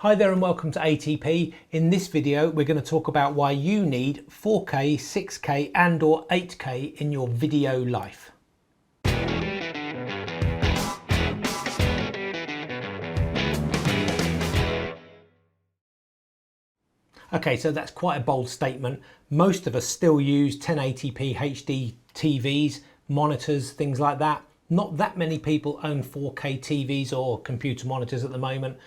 Hi there and welcome to ATP. In this video we're going to talk about why you need 4K, 6K and or 8K in your video life. Okay, so that's quite a bold statement. Most of us still use 1080p HD TVs, monitors, things like that. Not that many people own 4K TVs or computer monitors at the moment.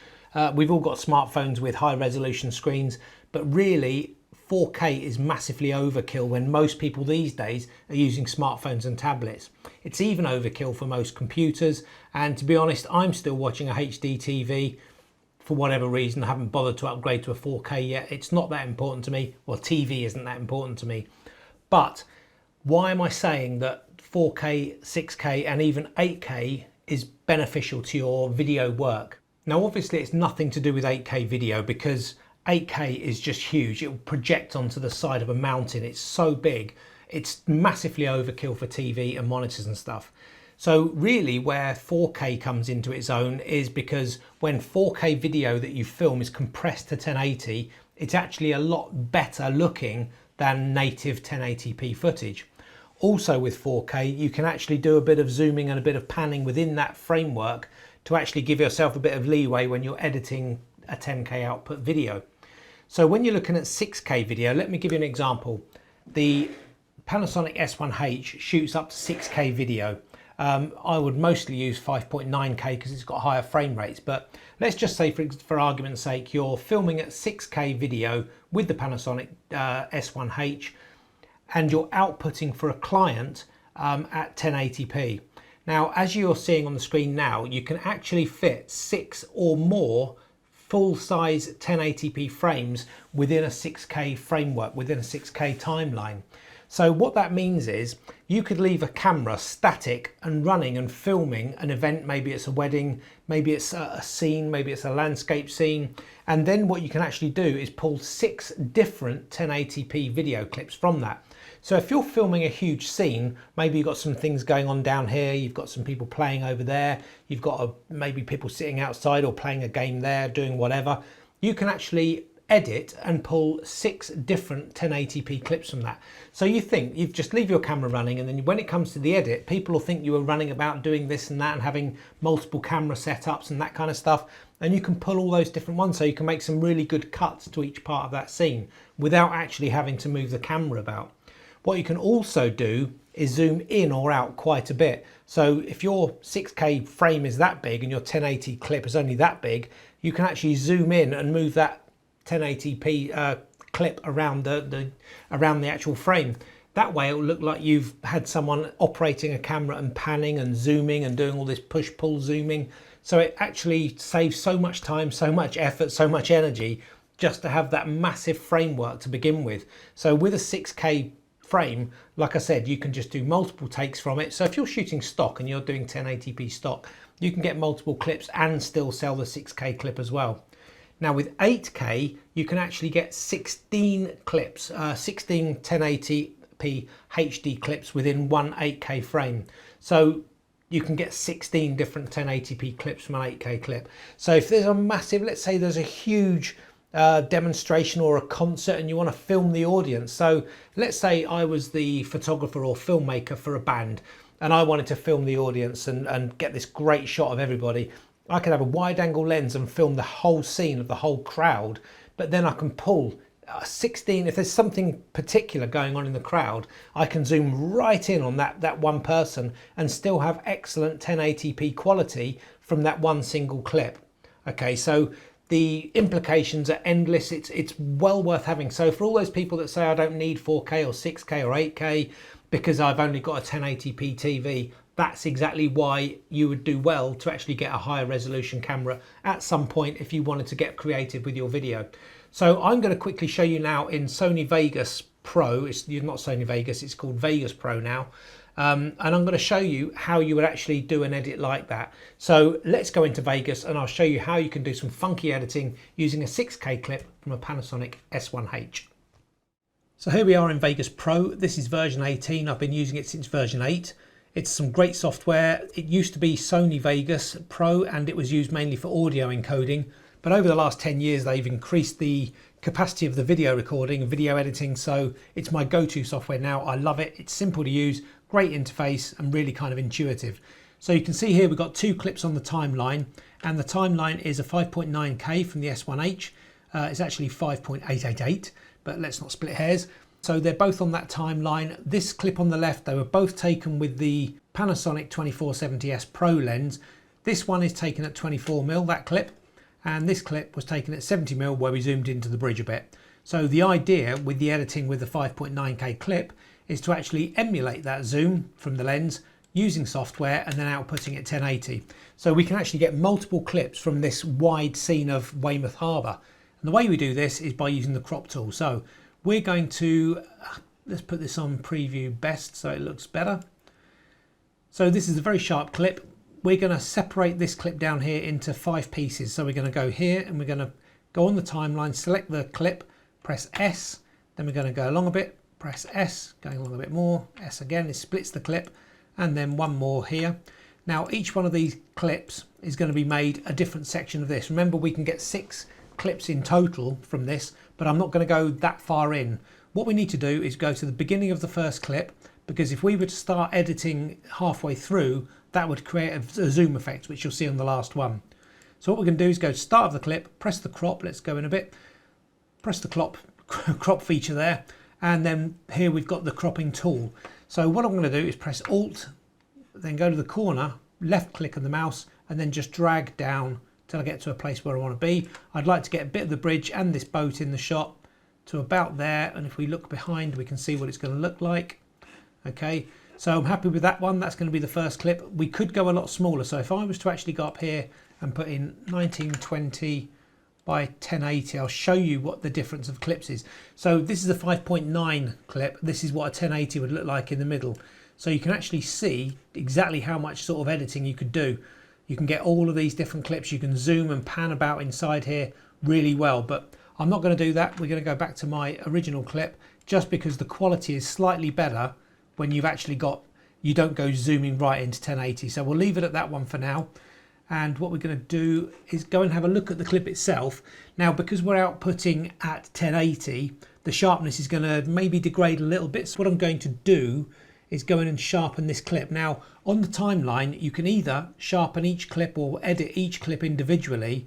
We've all got smartphones with high resolution screens, but really 4K is massively overkill when most people these days are using smartphones and tablets. It's even overkill for most computers, and to be honest, I'm still watching a HD TV. For whatever reason, I haven't bothered to upgrade to a 4K yet. It's not that important to me. Well, TV isn't that important to me. But why am I saying that 4K, 6K and even 8K is beneficial to your video work? Now, obviously it's nothing to do with 8K video because 8K is just huge. It will project onto the side of a mountain. It's so big. It's massively overkill for TV and monitors and stuff. So really where 4K comes into its own is because when 4K video that you film is compressed to 1080, it's actually a lot better looking than native 1080p footage. Also with 4K, you can actually do a bit of zooming and a bit of panning within that framework to actually give yourself a bit of leeway when you're editing a 10K output video. So when you're looking at 6K video, let me give you an example. The Panasonic S1H shoots up to 6K video. I would mostly use 5.9K because it's got higher frame rates, but let's just say for argument's sake, you're filming at 6K video with the Panasonic S1H and you're outputting for a client at 1080p. Now, as you're seeing on the screen now, you can actually fit 6 or more full-size 1080p frames within a 6K framework, within a 6K timeline. So what that means is you could leave a camera static and running and filming an event. Maybe it's a wedding, maybe it's a scene, maybe it's a landscape scene. And then what you can actually do is pull 6 different 1080p video clips from that. So if you're filming a huge scene, maybe you've got some things going on down here, you've got some people playing over there, you've got maybe people sitting outside or playing a game there, doing whatever, you can actually edit and pull 6 different 1080p clips from that. So you just leave your camera running, and then when it comes to the edit, people will think you were running about doing this and that and having multiple camera setups and that kind of stuff. And you can pull all those different ones, so you can make some really good cuts to each part of that scene without actually having to move the camera about. What you can also do is zoom in or out quite a bit. So if your 6K frame is that big and your 1080 clip is only that big, you can actually zoom in and move that 1080p clip around the actual frame. That way it will look like you've had someone operating a camera and panning and zooming and doing all this push-pull zooming. So it actually saves so much time, so much effort, so much energy just to have that massive framework to begin with. So with a 6K frame, like I said, you can just do multiple takes from it. So if you're shooting stock and you're doing 1080p stock, you can get multiple clips and still sell the 6K clip as well. Now with 8K, you can actually get 16 clips, 16 1080p HD clips within one 8K frame. So you can get 16 different 1080p clips from an 8K clip. So if there's a massive, let's say there's a huge demonstration or a concert and you want to film the audience. So let's say I was the photographer or filmmaker for a band and I wanted to film the audience and get this great shot of everybody. I could have a wide angle lens and film the whole scene of the whole crowd, but then I can pull 16, if there's something particular going on in the crowd, I can zoom right in on that one person and still have excellent 1080p quality from that one single clip. Okay, so the implications are endless. It's well worth having. So for all those people that say I don't need 4K or 6K or 8K because I've only got a 1080p TV, that's exactly why you would do well to actually get a higher resolution camera at some point if you wanted to get creative with your video. So I'm going to quickly show you now in Sony Vegas Pro. It's not Sony Vegas, it's called Vegas Pro now. And I'm going to show you how you would actually do an edit like that. So let's go into Vegas and I'll show you how you can do some funky editing using a 6K clip from a Panasonic S1H. So here we are in Vegas Pro. This is version 18. I've been using it since version 8. It's some great software. It used to be Sony Vegas Pro and it was used mainly for audio encoding. but over the last 10 years they've increased the capacity of the video recording and video editing, so it's my go-to software now. I love it. It's simple to use, great interface, and really kind of intuitive. So you can see here we've got 2 clips on the timeline, and the timeline is a 5.9K from the S1H. It's actually 5.888, but let's not split hairs. So they're both on that timeline. This clip on the left, they were both taken with the Panasonic 2470S Pro lens. This one is taken at 24mm, that clip, and this clip was taken at 70mm where we zoomed into the bridge a bit. So the idea with the editing with the 5.9K clip is to actually emulate that zoom from the lens using software and then outputting at 1080. So we can actually get multiple clips from this wide scene of Weymouth Harbour. And the way we do this is by using the crop tool. So we're going to, let's put this on preview best so it looks better. So this is a very sharp clip. We're going to separate this clip down here into 5 pieces. So we're going to go here and we're going to go on the timeline, select the clip, press S, then we're going to go along a bit, press S, going along a bit more, S again, it splits the clip, and then one more here. Now each one of these clips is going to be made a different section of this. Remember, we can get 6 clips in total from this, but I'm not going to go that far in. What we need to do is go to the beginning of the first clip, because if we were to start editing halfway through, that would create a zoom effect, which you'll see on the last one. So what we're going to do is go to start of the clip, press the crop, let's go in a bit, press the crop feature there, and then here we've got the cropping tool. So what I'm going to do is press Alt, then go to the corner, left click on the mouse, and then just drag down till I get to a place where I want to be. I'd like to get a bit of the bridge and this boat in the shot to about there, and if we look behind we can see what it's going to look like. Okay, so I'm happy with that one. That's going to be the first clip. We could go a lot smaller, so if I was to actually go up here and put in 1920 by 1080, I'll show you what the difference of clips is. So this is a 5.9 clip. This is what a 1080 would look like in the middle. So you can actually see exactly how much sort of editing you could do. You can get all of these different clips. You can zoom and pan about inside here really well, but I'm not going to do that. We're going to go back to my original clip just because the quality is slightly better when you've actually got, you don't go zooming right into 1080. So we'll leave it at that one for now. And what we're going to do is go and have a look at the clip itself. Now, because we're outputting at 1080, the sharpness is going to maybe degrade a little bit. So what I'm going to do is go in and sharpen this clip. Now, on the timeline, you can either sharpen each clip or edit each clip individually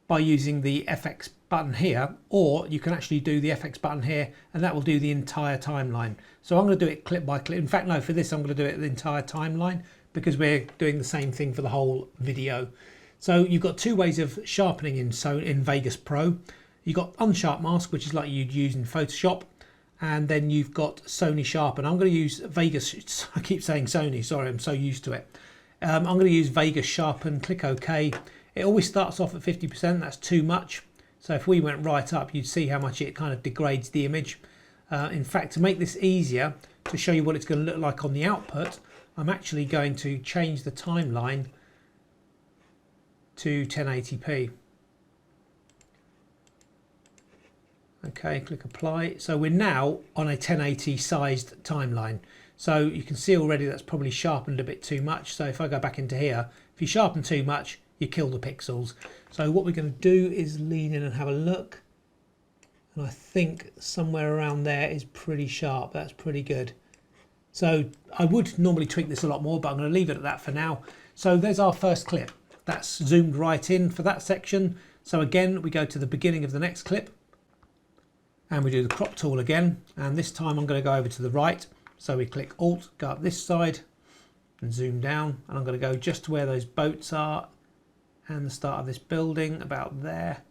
by using the FX button here, or you can actually do the FX button here and that will do the entire timeline. So I'm going to do it clip by clip. In fact, no, for this I'm going to do it the entire timeline because we're doing the same thing for the whole video. So you've got 2 ways of sharpening in Vegas Pro. You've got unsharp mask, which is like you'd use in Photoshop, and then you've got Sony Sharpen. I'm going to use Vegas, I keep saying Sony, sorry, I'm so used to it. I'm going to use Vegas Sharpen, click OK. It always starts off at 50%, that's too much. So if we went right up, you'd see how much it kind of degrades the image. In fact, to make this easier, to show you what it's going to look like on the output, I'm actually going to change the timeline to 1080p. Okay, click apply. So we're now on a 1080 sized timeline. So you can see already that's probably sharpened a bit too much. So if I go back into here, if you sharpen too much, you kill the pixels. So what we're going to do is lean in and have a look. And I think somewhere around there is pretty sharp. That's pretty good. So I would normally tweak this a lot more, but I'm going to leave it at that for now. So there's our first clip. That's zoomed right in for that section. So again, we go to the beginning of the next clip and we do the crop tool again. And this time I'm going to go over to the right. So we click Alt, go up this side and zoom down. And I'm going to go just to where those boats are and the start of this building about there.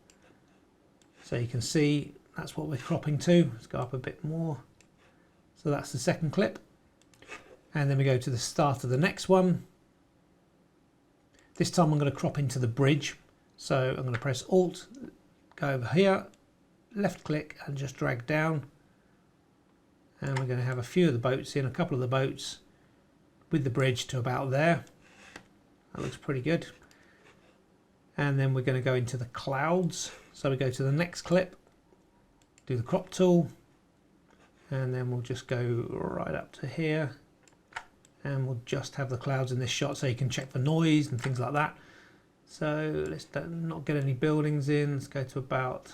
So you can see that's what we're cropping to. Let's go up a bit more. So that's the second clip. And then we go to the start of the next one. This time I'm going to crop into the bridge. So I'm going to press Alt, go over here, left click and just drag down. And we're going to have a few of the boats in, a couple of the boats with the bridge to about there. That looks pretty good. And then we're going to go into the clouds. So we go to the next clip, do the crop tool, and then we'll just go right up to here. And we'll just have the clouds in this shot so you can check for noise and things like that. So let's not get any buildings in. Let's go to about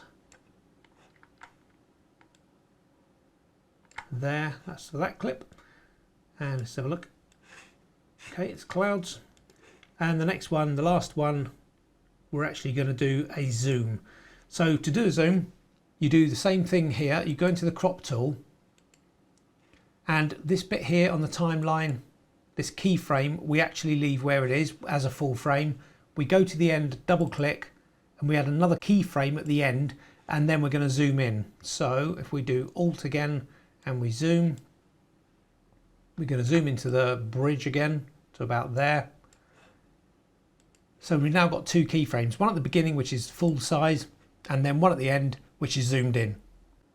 there. That's for that clip. And let's have a look. Okay, it's clouds. And the next one, the last one, we're actually going to do a zoom. So to do a zoom, you do the same thing here. You go into the crop tool, and this bit here on the timeline, this keyframe, we actually leave where it is as a full frame. We go to the end, double click, and we add another keyframe at the end, and then we're going to zoom in. So if we do Alt again and we zoom, we're going to zoom into the bridge again to about there. So we've now got two keyframes, one at the beginning which is full size, and then one at the end which is zoomed in.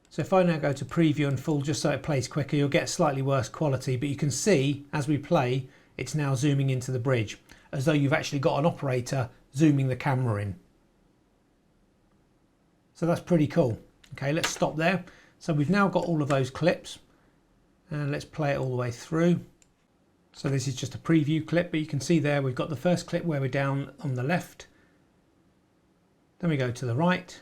So if I now go to preview and full, just so it plays quicker, you'll get slightly worse quality, but you can see as we play it's now zooming into the bridge, as though you've actually got an operator zooming the camera in. So that's pretty cool. Okay, let's stop there. So we've now got all of those clips, and let's play it all the way through. So this is just a preview clip, but you can see there we've got the first clip where we're down on the left, then we go to the right,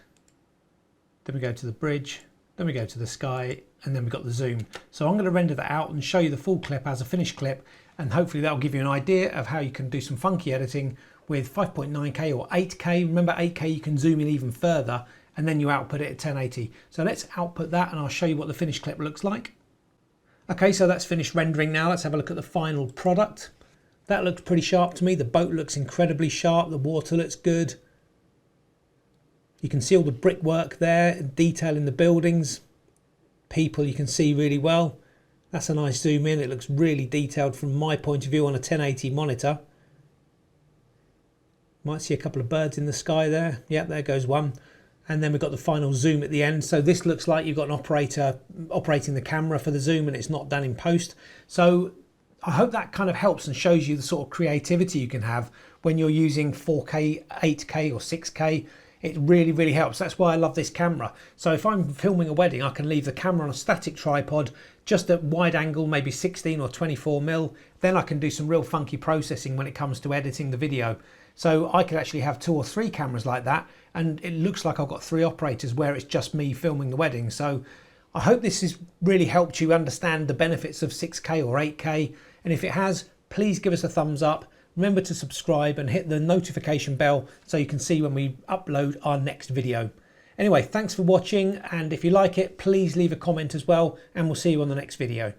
then we go to the bridge, then we go to the sky, and then we've got the zoom. So I'm going to render that out and show you the full clip as a finished clip, and hopefully that'll give you an idea of how you can do some funky editing with 5.9K or 8K. Remember 8K you can zoom in even further, and then you output it at 1080. So let's output that and I'll show you what the finished clip looks like. Okay, so that's finished rendering now. Let's have a look at the final product. That looks pretty sharp to me. The boat looks incredibly sharp. The water looks good. You can see all the brickwork there, detail in the buildings. People you can see really well. That's a nice zoom in. It looks really detailed from my point of view on a 1080 monitor. Might see a couple of birds in the sky there. Yeah, there goes one. And then we've got the final zoom at the end. So this looks like you've got an operator operating the camera for the zoom, and it's not done in post. So I hope that kind of helps and shows you the sort of creativity you can have when you're using 4K, 8K or 6K. It really, really helps. That's why I love this camera. So if I'm filming a wedding, I can leave the camera on a static tripod, just at wide angle, maybe 16 or 24mm. Then I can do some real funky processing when it comes to editing the video. So I could actually have 2 or 3 cameras like that, and it looks like I've got 3 operators where it's just me filming the wedding. So I hope this has really helped you understand the benefits of 6K or 8K. And if it has, please give us a thumbs up. Remember to subscribe and hit the notification bell so you can see when we upload our next video. Anyway, thanks for watching, and if you like it, please leave a comment as well, and we'll see you on the next video.